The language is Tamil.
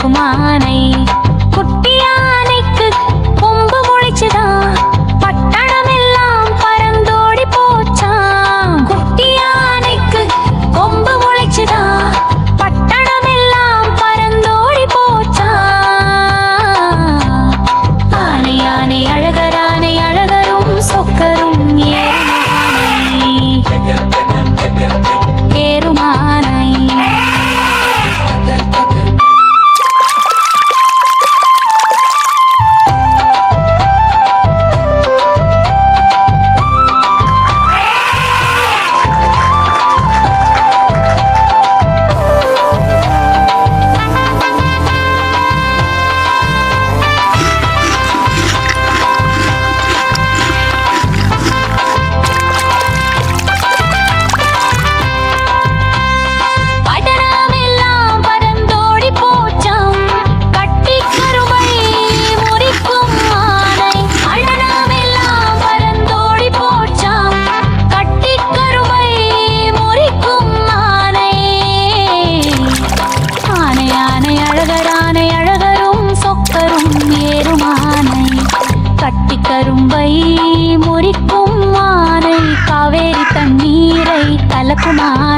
கலக்குமானை. குட்டி யானைக்கு கொம்பு முளைச்சுதா, பட்டணம் எல்லாம் பறந்தோடி போச்சாம். குட்டி யானைக்கு கொம்பு முளைச்சுதா, பட்டணம் எல்லாம் பறந்தோடி போச்சாம். ஆனை ஆனை அழகரானை அழகரும் சொக்கரும் ஏறுமானை. கட்டி கரும்பை முறிக்கும் மானை, காவேரி தண்ணீரை கலக்குமானை.